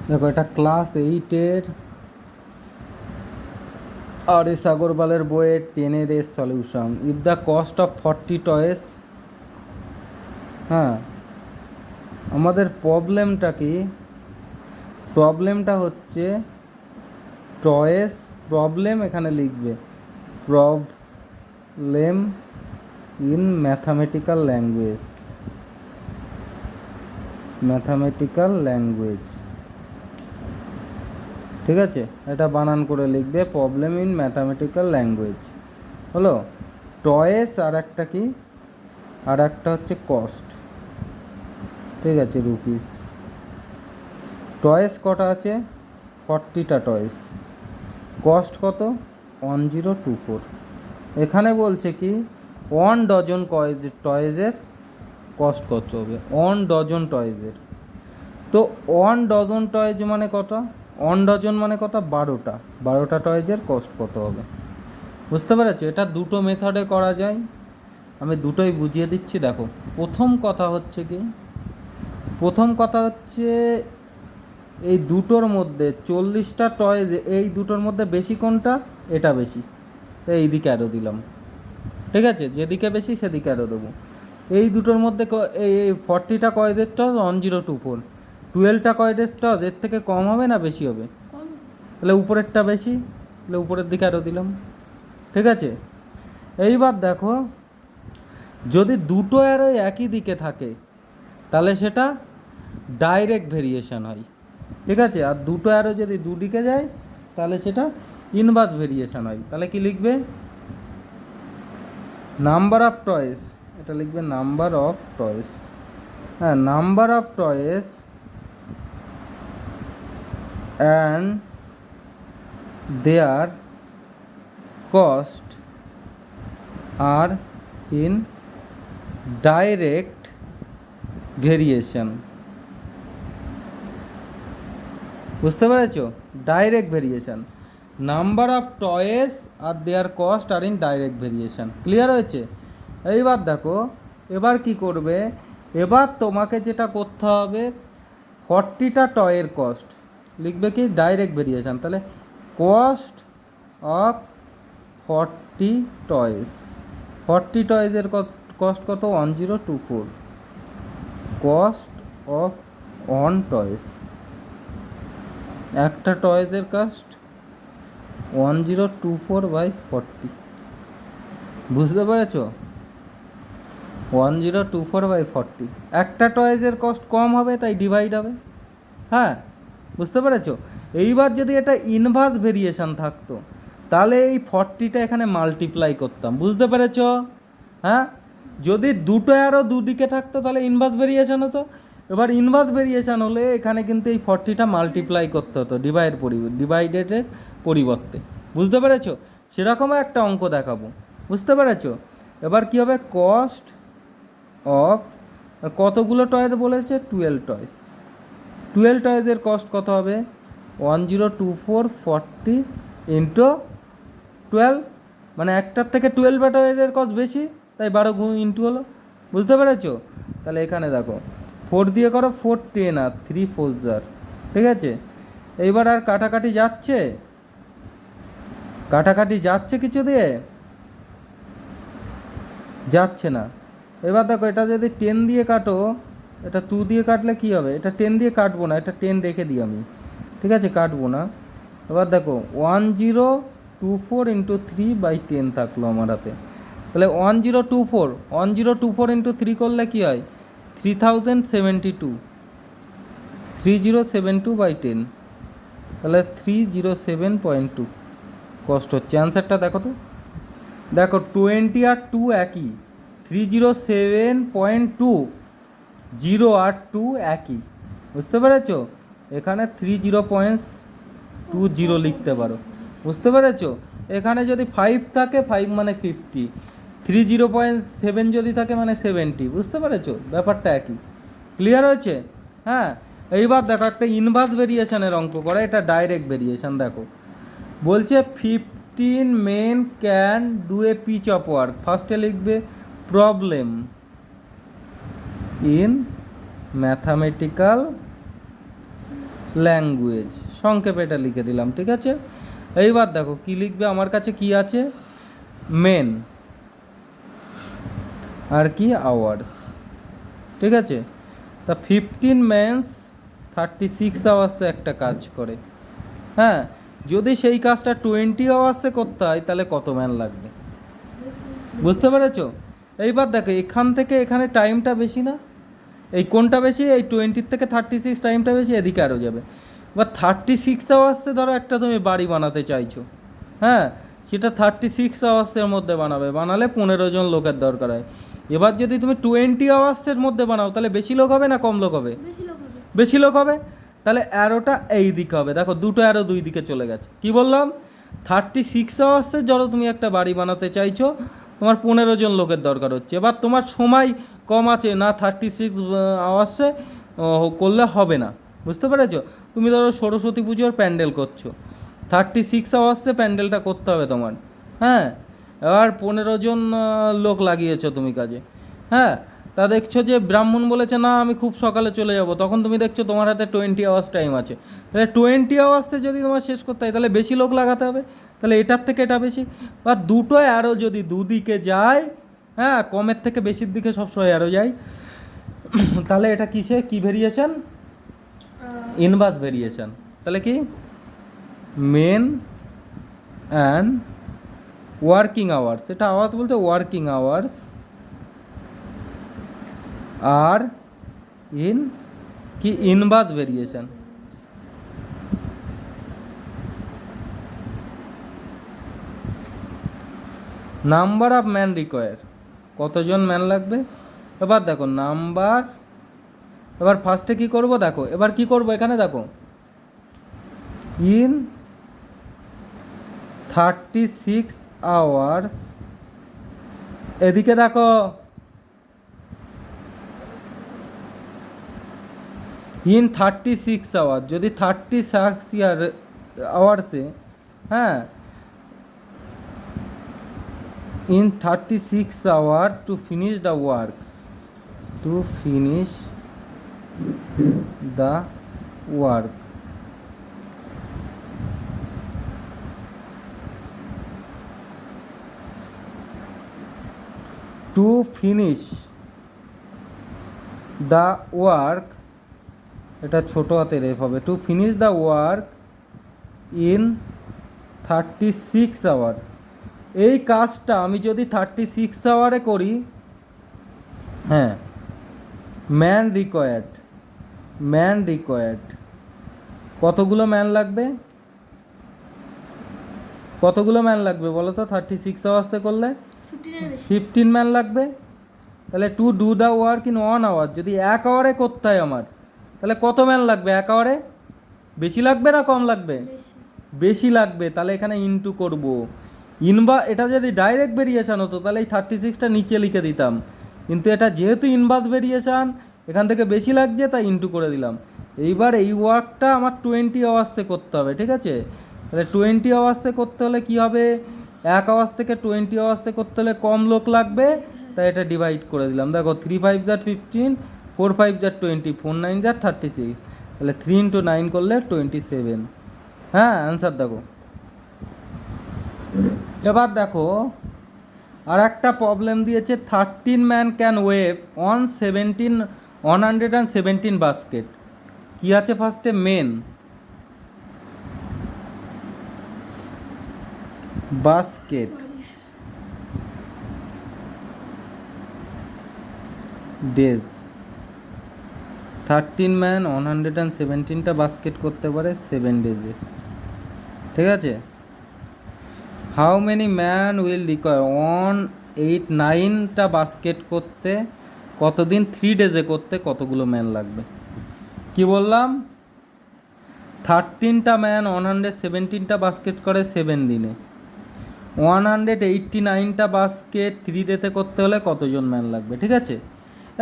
দেখো এটা ক্লাস 8-এর আর এস আগরওয়ালের বইয়ের 10-এর এর solution. If the cost of 40 toys, হ্যাঁ আমাদের প্রবলেমটা কি? প্রবলেমটা হচ্ছে টয়েস প্রবলেম, এখানে লিখবে problem in mathematical language, mathematical language, ঠিক আছে? এটা বানান করে লিখবে প্রবলেম ইন ম্যাথামেটিক্যাল ল্যাঙ্গুয়েজ। হলো টয়েস, আর একটা কি, আর একটা হচ্ছে কস্ট, ঠিক আছে? রুপিস। টয়েস কটা আছে? 40টা টয়েস। কস্ট কত? 1024। এখানে বলছে কি 1 ডজন টয়েজের কস্ট কত হবে? 1 ডজন টয়েজের। তো 1 ডজন টয়েজ মানে কত? 1 ডজন মানে কত? 12টা। 12টা টয়েজের কস্ট কত হবে? বুঝতে পেরেছো? এটা দুটো মেথডে করা যায়, আমি দুটোই বুঝিয়ে দিচ্ছি। দেখো প্রথম কথা হচ্ছে কি, প্রথম কথা হচ্ছে এই দুটোর মধ্যে 40টা টয়েজ, এই দুটোর মধ্যে বেশি কোনটা? এটা বেশি, তো এই দিকে অ্যারো দিলাম, ঠিক আছে? যেদিকে বেশি সেদিকে অ্যারো দেবো। এই দুটোর মধ্যে এই 40টা কয়েদের টস 1024, 12টা কয়েদের টস এর থেকে কম হবে না বেশি হবে? তাহলে উপরেরটা বেশি, তাহলে উপরের দিকে অ্যারো দিলাম, ঠিক আছে? এইবার দেখো যদি দুটো অ্যারো একই দিকে থাকে তাহলে সেটা ডাইরেক্ট ভেরিয়েশন হয়, ঠিক আছে? আর দুটো অ্যারো যদি দুদিকে যায় তাহলে সেটা ইনভার্স ভেরিয়েশন হয়। তাহলে কি লিখবে? নাম্বার অফ টয়েস, এটা লিখবে নাম্বার অফ টয়েস, হ্যাঁ number of toys and their cost are in direct variation. বুঝতে পেরেছো? Direct variation, number of toys are their cost are in direct variation. Clear হয়েছে? এইবার দেখো এবার কি করবে, এবার তোমাকে যেটা করতে হবে 40টা টয়ের কস্ট লিখবে কি? Direct variation. তাহলে কস্ট অফ 40 টয়েস, 40 টয়েসের কস্ট কত? 1024। কস্ট অফ 1 টয়েস, একটা টয়েজের কস্ট 1024/40। বুঝতে পেরেছো? 1024/40। একটা টয়েজের কস্ট কম হবে তাই ডিভাইড হবে, হ্যাঁ বুঝতে পেরেছো? এইবার যদি এটা ইনভার্স ভেরিয়েশন থাকতো তাহলে এই 40টা এখানে মাল্টিপ্লাই করতাম। বুঝতে পেরেছো? হ্যাঁ, যদি দুটো অ্যারো দুদিকে থাকতো তাহলে ইনভার্স ভেরিয়েশন হতো। এবার ইনভার্স ভেরিয়েশন হলে এখানে কিন্তু এই 40টা মাল্টিপ্লাই করতে হতো ডিভাইডেডের পরিবর্তে। বুঝতে পেরেছো? সেরকমও একটা অঙ্ক দেখাবো। বুঝতে পেরেছো? এবার কি হবে? কস্ট অফ, কতগুলো টয়েস বলেছে? 12 টয়েস। 12 টয়েসের কস্ট কত হবে? 1024/40 ইন্টু 12, মানে একটার থেকে 12 টয়েসের কস্ট বেশি তাই 12 গুণ ইন্টু হলো। বুঝতে পেরেছো? তাহলে এখানে দেখো 4 দিয়ে করো, 4 10 আর 3 4 jar, ঠিক আছে? এইবার আর কাটাকাটি যাচ্ছে? কাটাকাটি যাচ্ছে কিছু দিয়ে? যাচ্ছে না। এবার দেখো এটা যদি 10 দিয়ে কাটো, এটা 2 দিয়ে কাটলে কি হবে? এটা 10 দিয়ে কাটবো না, এটা 10 রেখে দিই আমি, ঠিক আছে? কাটবো না। এবার দেখো 1024 ইন্টু 3/10 থাকলো আমার হাতে। তাহলে 1024 ইন্টু 3 করলে কি হয়? 3072, 3072/10, তাহলে 307.2 কষ্ট হচ্ছে। অ্যান্সারটা দেখো তো, দেখো 20 আর 2 একই, 307.2, 0 আর 2 একই। বুঝতে পেরেছো? এখানে 30.20 লিখতে পারো। বুঝতে পেরেছো? এখানে যদি 5 থাকে 5 মানে 50, 30.7 যদি থাকে মানে 70। বুঝতে পেরেছো? ব্যাপারটা একই। ক্লিয়ার হয়েছে? হ্যাঁ, এইবার দেখো একটা ইনভার্স ভেরিয়েশনের অঙ্ক করা, এটা ডাইরেক্ট ভেরিয়েশন। দেখো বলছে 15 men can do a piece of work. ফার্স্টে লিখবে প্রবলেম ইন ম্যাথামেটিক্যাল ল্যাঙ্গুয়েজ, সংক্ষেপে এটা লিখে দিলাম, ঠিক আছে। এইবার দেখো কি লিখবে, আমার কাছে কি আছে, মেন আর কি আওয়ার্স, ঠিক আছে। তা 15 মেন্স 36 আওয়ার্সে একটা কাজ করে। হ্যাঁ, যদি সেই কাজটা 20 আওয়ার্সে করতে হয় তাহলে কত ম্যান লাগবে, বুঝতে পেরেছো? এইবার দেখো এখান থেকে এখানে টাইমটা বেশি না, এই কোনটা বেশি, এই 20 থেকে 36 টাইমটা বেশি, এদিকে আরও যাবে। এবার 36 আওয়ার্সে ধরো একটা তুমি বাড়ি বানাতে চাইছো, হ্যাঁ, সেটা 36 আওয়ার্সের মধ্যে বানালে 15 জন লোকের দরকার হয়। এবার যদি তুমি 20 আওয়ার্সের মধ্যে বানাও তাহলে বেশি লোক হবে না কম লোক হবে? বেশি লোক হবে। তাহলে অ্যারোটা এই দিকে হবে, দেখো দুটো অ্যারো দুই দিকে চলে গেছে। কি বললাম, 36 আওয়ার্সে ধরো তুমি একটা বাড়ি বানাতে চাইছো, তোমার 15 জন লোকের দরকার হচ্ছে। এবার তোমার সময় কম আছে না, 36 আওয়ার্সে করলে হবে না, বুঝতে পেরেছো? তুমি ধরো সরস্বতী পুজোর প্যান্ডেল করছো, 36 আওয়ার্সে প্যান্ডেলটা করতে হবে তোমার, হ্যাঁ। এবার 15 জন লোক লাগিয়েছো তুমি কাজে, হ্যাঁ। তা দেখছো যে ব্রাহ্মণ বলেছে না আমি খুব সকালে চলে যাব, তখন তুমি দেখছো তোমার হাতে 20 আওয়ার্স টাইম আছে। তাহলে 20 আওয়ার্সে যদি তোমার শেষ করতে হয় তাহলে বেশি লোক লাগাতে হবে, তাহলে এটার থেকে এটা বেশি। বা দুটো অ্যারো যদি দুদিকে যায়, হ্যাঁ, কমের থেকে বেশির দিকে সবসময় অ্যারো যায়, তাহলে এটা কিসে কি ভেরিয়েশন, ইনভার্স ভেরিয়েশন। তাহলে কি মেন অ্যান্ড ওয়ার্কিং আওয়ার্স, এটা আওয়ার্স বলতে ওয়ার্কিং আওয়ার্স আর ইন কি inverse variation. Number of man require, কতজন ম্যান লাগবে। এবার দেখো নাম্বার, এবার ফার্স্টে কি করব দেখো, এবার কি করব এখানে দেখো, ইন 36 আওয়ার্স, এদিকে দেখো ইন 36 আওয়ার, যদি 36 আওয়ার্সে, হ্যাঁ, in 36 hours to finish the work, to finish the work, to finish the work, এটা ছোট হাতের এফ হবে, to finish the work in 36 hour। এই কাজটা আমি যদি 36 আওয়ারে করি, হ্যাঁ, ম্যান রিকোয়ার্ড কতগুলো ম্যান লাগবে, কতগুলো ম্যান লাগবে বলো তো 36 আওয়ার্সে করলে? 15 ম্যান লাগবে। তাহলে to do the work in 1 hour, যদি 1 আওয়ারে করতে হয় আমার, তাহলে কত ম্যান লাগবে 1 আওয়ারে? বেশি লাগবে না কম লাগবে? বেশি লাগবে। তাহলে এখানে ইনটু করব। এটা যদি ডাইরেক্ট ভেরিয়েশান হতো তাহলে এই 36টা নিচে লিখে দিতাম, কিন্তু এটা যেহেতু ইনভার্স ভেরিয়েশান, এখান থেকে বেশি লাগছে তাই ইনটু করে দিলাম। এইবার এই ওয়ার্কটা আমার 20 আওয়ার্সে করতে হবে, ঠিক আছে। তাহলে 20 আওয়ার্সে করতে হলে কি হবে, 1 আওয়ার্স থেকে 20 আওয়ার্সে করতে হলে কম লোক লাগবে, তাই এটা ডিভাইড করে দিলাম। দেখো 3 5 = 15, 4 5 = 20, 4 9 = 36, তাহলে 3 × 9 করলে 27। হ্যাঁ, অ্যান্সার দেখো। এবার দেখো আর একটা প্রবলেম দিয়েছে, 13 ম্যান ক্যান ওয়েভ 117 বাস্কেট। কি আছে ফার্স্টে, মেন বাস্কেট ডেজ, 13 ম্যান 117টা বাস্কেট করতে পারে 7 ডেজে, ঠিক আছে। How many man will require 189টা বাস্কেট করতে কতদিন, 3 ডেজে করতে কতগুলো ম্যান লাগবে। কি বললাম, 13টা ম্যান 117টা বাস্কেট করে 7 দিনে, 189টা বাস্কেট 3 ডেতে করতে হলে কতজন ম্যান লাগবে, ঠিক আছে।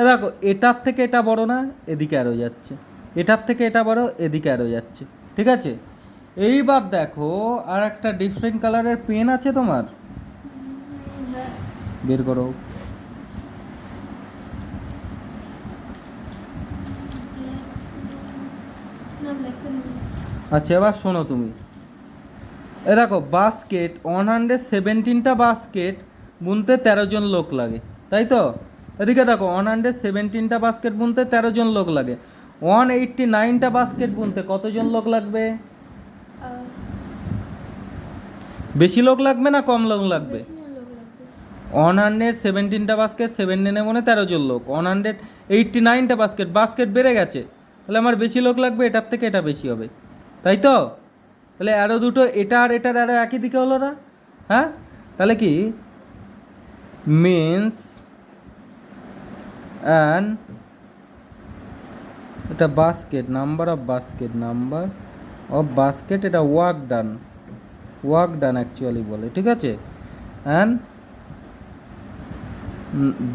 দেখো এটার থেকে এটা বড় না, এদিকে আরও যাচ্ছে, এটার থেকে এটা বড়, এদিকে আরও যাচ্ছে, ঠিক আছে। এইবার দেখো আর একটা ডিফারেন্ট কালারের পেন আছে তোমার, বের করো। আচ্ছা এবার শোনো তুমি, এ দেখো বাস্কেট 117টা বাস্কেট বুনতে 13 জন লোক লাগে, তাই তো? এদিকে দেখো 117টা বাস্কেট বুনতে 13 জন লোক লাগে, 189টা বাস্কেট বুনতে কতজন লোক লাগবে? বেশি লোক লাগবে না কম লোক লাগবে? 117টা বাস্কেট 17 মানে 13 জন লোক, 189টা বাস্কেট, বাস্কেট বেড়ে গেছে, তাহলে আমার বেশি লোক লাগবে, এটার থেকে এটা বেশি হবে, তাই তো? তাহলে অ্যারো দুটো এটা আর এটার অ্যারো একই দিকে হলো না? হ্যাঁ, তাহলে কি মিন্স অ্যান্ড এটা বাস্কেট, নাম্বার অফ বাস্কেট, এটা ওয়ার্ক ডান অ্যাকচুয়ালি বলে, ঠিক আছে? And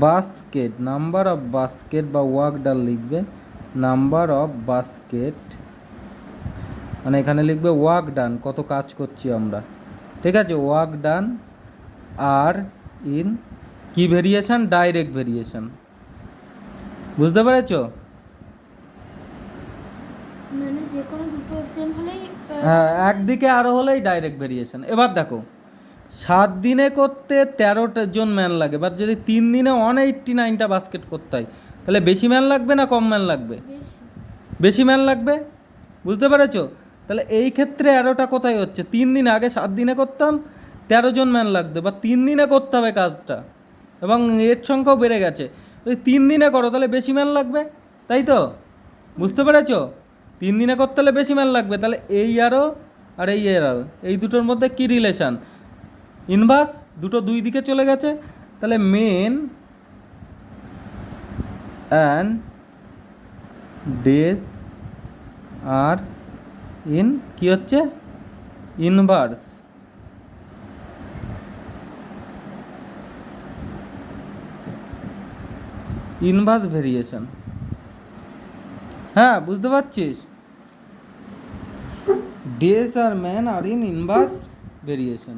basket, number of basket বা ওয়ার্ক ডান লিখবে, নাম্বার অফ বাস্কেট মানে এখানে লিখবে ওয়ার্ক ডান, কত কাজ করছি আমরা, ঠিক আছে? ওয়ার্ক ডান আর ইন কি ভেরিয়েশন? ডাইরেক্ট ভেরিয়েশন, বুঝতে পেরেছো? মানে যে কোনো দুটো সেম হলেই হ্যাঁ, একদিকে আরো হলেই ডাইরেক্ট ভেরিয়েশন। এবার দেখো 7 দিনে করতে 13 জন ম্যান লাগে, বা যদি 3 দিনে 189টা বাস্কেট করতে হয়, তাহলে বেশি ম্যান লাগবে না কম ম্যান লাগবে? বেশি ম্যান লাগবে, বুঝতে পেরেছো? তাহলে এই ক্ষেত্রে অ্যারোটা কোথায় হচ্ছে? 3 দিনে, আগে 7 দিনে করতাম 13 জন ম্যান লাগবে, বা 3 দিনে করতে হবে কাজটা, এবং এর সংখ্যাও বেড়ে গেছে, যদি 3 দিনে করো তাহলে বেশি ম্যান লাগবে, তাই তো? বুঝতে পেরেছো? 3 দিনে করতে হলে বেশি ম্যান লাগবে, তাহলে এই অ্যারো আর এই অ্যারো, এই দুটোর মধ্যে কি রিলেশন? ইনভার্স, দুটো দুই দিকে চলে গেছে, তাহলে men and days are in কি হচ্ছে? Inverse, variation. হ্যাঁ, বুঝতে পারছিস? Days are man are in inverse variation,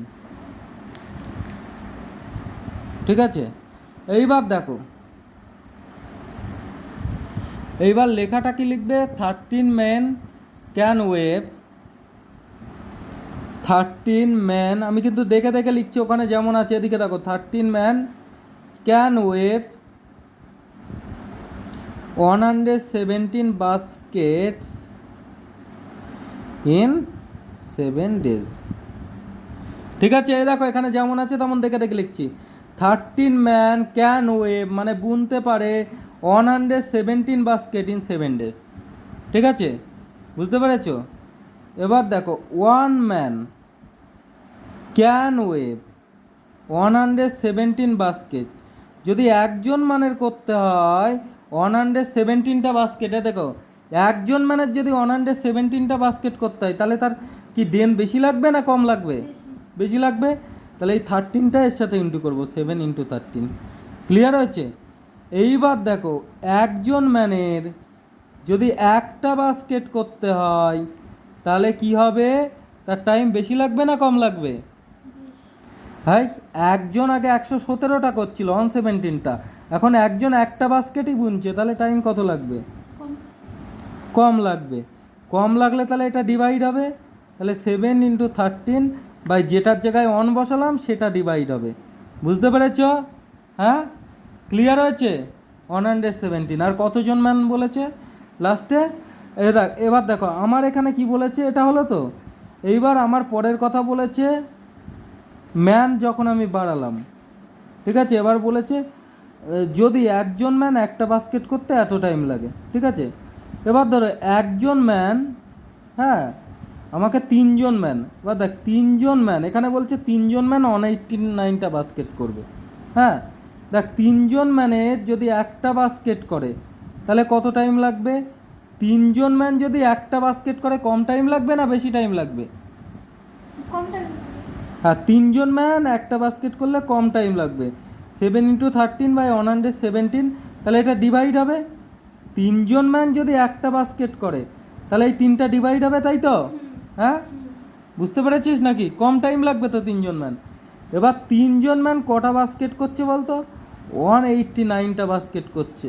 ঠিক আছে? এইবার দেখো, এইবার লেখাটা কি লিখবে? 13 ম্যান ক্যান ওয়েভ, 13 ম্যান, আমি কিন্তু দেখে দেখে লিখছি, ওখানে যেমন আছে এদিকে দেখো, 13 man can wave 117 Vazquez in 7 days, ঠিক আছে? এই দেখো এখানে যেমন আছে তেমন দেখে দেখে লিখছি, 13 ম্যান ক্যান ওয়েভ মানে বুনতে পারে 117 বাস্কেট ইন 7 days, ঠিক আছে? বুঝতে পেরেছো? এবার দেখো 1 ম্যান ক্যান ওয়েভ 117 বাস্কেট, যদি একজন মানের করতে হয় 117টা বাস্কেটে, দেখো একজন ম্যানের যদি 117টা বাস্কেট করতে হয়, তাহলে তার কি ডেন বেশি লাগবে না কম লাগবে? বেশি লাগবে, তাহলে এই 13টা এর সাথে ইন্টু করবো, 7 × 13, ক্লিয়ার হয়েছে? এইবার দেখো একজন ম্যানের যদি একটা বাস্কেট করতে হয়, তাহলে কি হবে? তার টাইম বেশি লাগবে না কম লাগবে? হ্যাঁ, একজন আগে 117টা করছিল 117টা, এখন একজন একটা বাস্কেটই বুনছে, তাহলে টাইম কত লাগবে? কম লাগবে। কম লাগলে তাহলে এটা ডিভাইড হবে, তাহলে 7 × 13 বাই যেটার জায়গায় 1 বসালাম সেটা ডিভাইড হবে, বুঝতে পেরেছ? হ্যাঁ, ক্লিয়ার হয়েছে? 117, আর কতজন ম্যান বলেছে লাস্টে? এবার দেখো আমার এখানে কি বলেছে, এটা হলো তো। এইবার আমার পরের কথা বলেছে ম্যান যখন আমি বাড়ালাম, ঠিক আছে? এবার বলেছে যদি একজন ম্যান একটা বাস্কেট করতে এত টাইম লাগে, ঠিক আছে? এবার ধরো একজন ম্যান, হ্যাঁ, আমাকে 3 জন ম্যান, এবার দেখ 3 জন ম্যান, এখানে বলছে 3 জন ম্যান 189টা বাস্কেট করবে, হ্যাঁ, দেখ 3 জন ম্যানের যদি একটা বাস্কেট করে তাহলে কত টাইম লাগবে? 3 জন ম্যান যদি একটা বাস্কেট করে কম টাইম লাগবে না বেশি টাইম লাগবে? কম টাইম। হ্যাঁ, 3 জন ম্যান একটা বাস্কেট করলে কম টাইম লাগবে, 7 × 13 বাই 117, তাহলে এটা ডিভাইড হবে। 3 জন ম্যান যদি একটা বাস্কেট করে তাহলে এই 3টা ডিভাইড হবে, তাই তো? হ্যাঁ, বুঝতে পেরেছিস নাকি? কম টাইম লাগবে তো 3 জন ম্যান। এবার 3 জন ম্যান কটা বাস্কেট করছে বলতো? 189টা বাস্কেট করছে,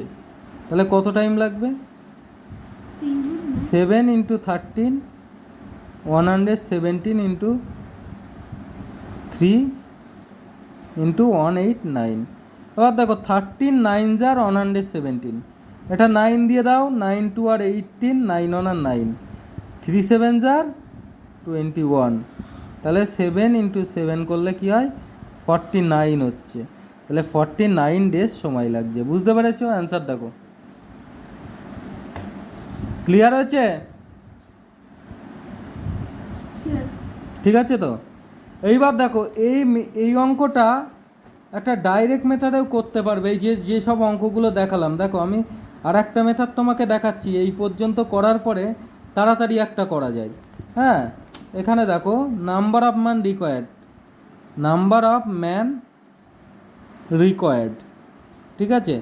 তাহলে কত টাইম লাগবে? 7 × 13 117 ইন্টু 3 ইন্টু 189। এবার দেখো 13 9 জার 117, এটা 9 দিয়ে দাও, 9 2 আর 18, 9 1 আর 9, 3 7 জার 21, তাহলে 7 ইন্টু 7 করলে কি হয় 49 হচ্ছে, তাহলে 49 ডেজ সময় লাগছে। বুঝতে পেরেছো? অ্যান্সার দেখো, ক্লিয়ার হয়েছে? ঠিক আছে। ঠিক আছে তো? এইবার দেখো এই অঙ্কটা একটা ডাইরেক্ট মেথডেও করতে পারবে। এই যে সব অঙ্কগুলো দেখালাম, দেখো আমি আর একটা মেথড তোমাকে দেখাচ্ছি, এই পর্যন্ত করার পরে তাড়াতাড়ি একটা করা যায়। হ্যাঁ, এখানে দেখো number of man required, number of man required, ঠিক আছে,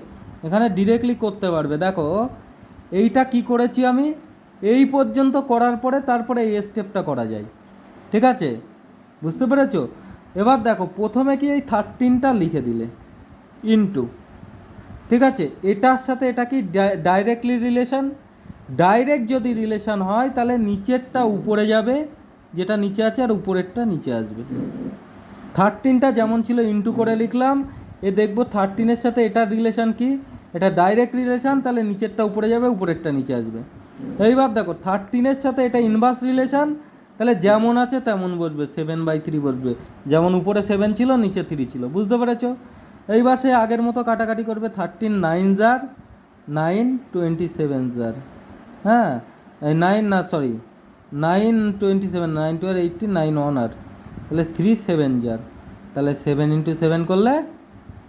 এখানে ডিরেক্টলি করতে পারবে। দেখো এইটা কি করেছি আমি, এই পর্যন্ত করার পরে তারপরে এই স্টেপটা করা যায়। ঠিক আছে, বুঝতে পেরেছো? এবার দেখো প্রথমে কি এই 13টা লিখে দিলে ইনটু, ঠিক আছে, এটার সাথে এটা কি ডাইরেক্টলি রিলেশন? ডাইরেক্ট যদি রিলেশন হয় তাহলে নিচেরটা উপরে যাবে, যেটা নিচে আছে, আর উপরেরটা নিচে আসবে। 13টা যেমন ছিল ইনটু করে লিখলাম, এ দেখবো 13-এর সাথে এটার রিলেশন কি, এটা ডাইরেক্ট রিলেশন, তাহলে নিচেরটা উপরে যাবে, উপরেরটা নিচে আসবে। এইবার দেখো 13-এর সাথে এটা ইনভার্স রিলেশন, তাহলে যেমন আছে তেমন বসবে, 7/3 বসবে, যেমন উপরে 7 ছিল নিচে 3 ছিল। বুঝতে পেরেছো? এইবার সে আগের মতো কাটাকাটি করবে, 13 9 জার 9 27 জার, হ্যাঁ, এই 9 না সরি 9 27, 9 2 আর 18, 9 1 আর, তাহলে 3 7 জার, তাহলে 7 ইন্টু 7 করলে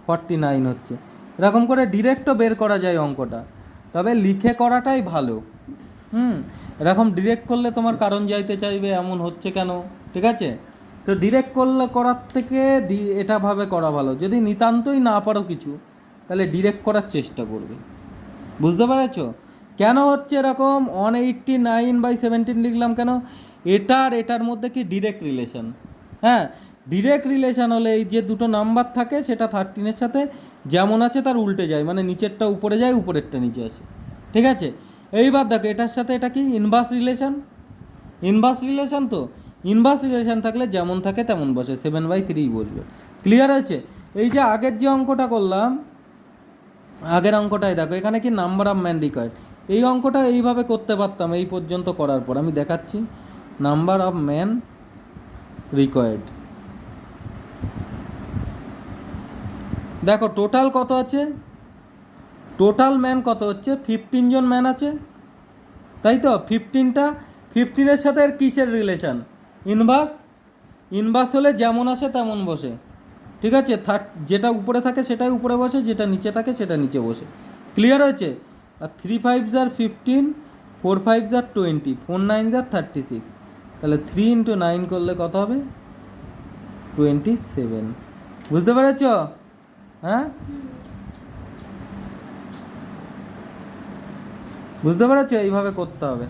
49 হচ্ছে। এরকম করে ডিরেক্টও বের করা যায় অঙ্কটা, তবে লিখে করাটাই ভালো। এরকম ডিরেক্ট করলে তোমার কারণ যাইতে চাইবে, এমন হচ্ছে কেন? ঠিক আছে, তো ডিরেক্ট করার থেকে এটা ভাবে করা ভালো। যদি নিতান্তই না পারো কিছু, তাহলে ডিরেক্ট করার চেষ্টা করবে। বুঝতে পেরেছো কেন হচ্ছে এরকম? 189/17 লিখলাম কেন? এটার মধ্যে কি ডিরেক্ট রিলেশন। হ্যাঁ, ডিরেক্ট রিলেশন হলে এই যে দুটো নাম্বার থাকে সেটা 13-এর সাথে যেমন আছে তার উল্টে যায়, মানে নিচেরটা উপরে যায়, উপরেরটা নিচে আসে। ঠিক আছে, এইবার দেখো এটার সাথে এটা কি ইনভার্স রিলেশন। ইনভার্স রিলেশন তো, ইনভার্স রিলেশন থাকলে যেমন থাকে তেমন বসে, 7/3 বসবে। ক্লিয়ার হয়েছে? এই যে আগের যে অঙ্কটা করলাম, আগের অঙ্কটাই দেখো, এখানে কি নাম্বার অফ ম্যান রিকোয়ার্ড, এই অঙ্কটা এইভাবে করতে পারতাম এই পর্যন্ত করার পর। আমি দেখাচ্ছি, নাম্বার অফ ম্যান রিকোয়ার্ড, দেখো টোটাল কত আছে, টোটাল ম্যান কত হচ্ছে, 15 জন ম্যান আছে, তাই তো? 15-এর সাথে আর কিসের রিলেশন? ইনভার্স। ইনভার্স হলে যেমন আসে তেমন বসে। ঠিক আছে, যেটা উপরে থাকে সেটাই উপরে বসে, যেটা নিচে থাকে সেটা নিচে বসে। ক্লিয়ার হয়েছে? আর 3 5 জার 15, 4 5 জার 20, 4 9 জার 36, তাহলে 3 ইন্টু 9 করলে কত হবে? 27। বুঝতে পেরেছ? হ্যাঁ, বুঝতে পেরেছ? এইভাবে করতে হবে।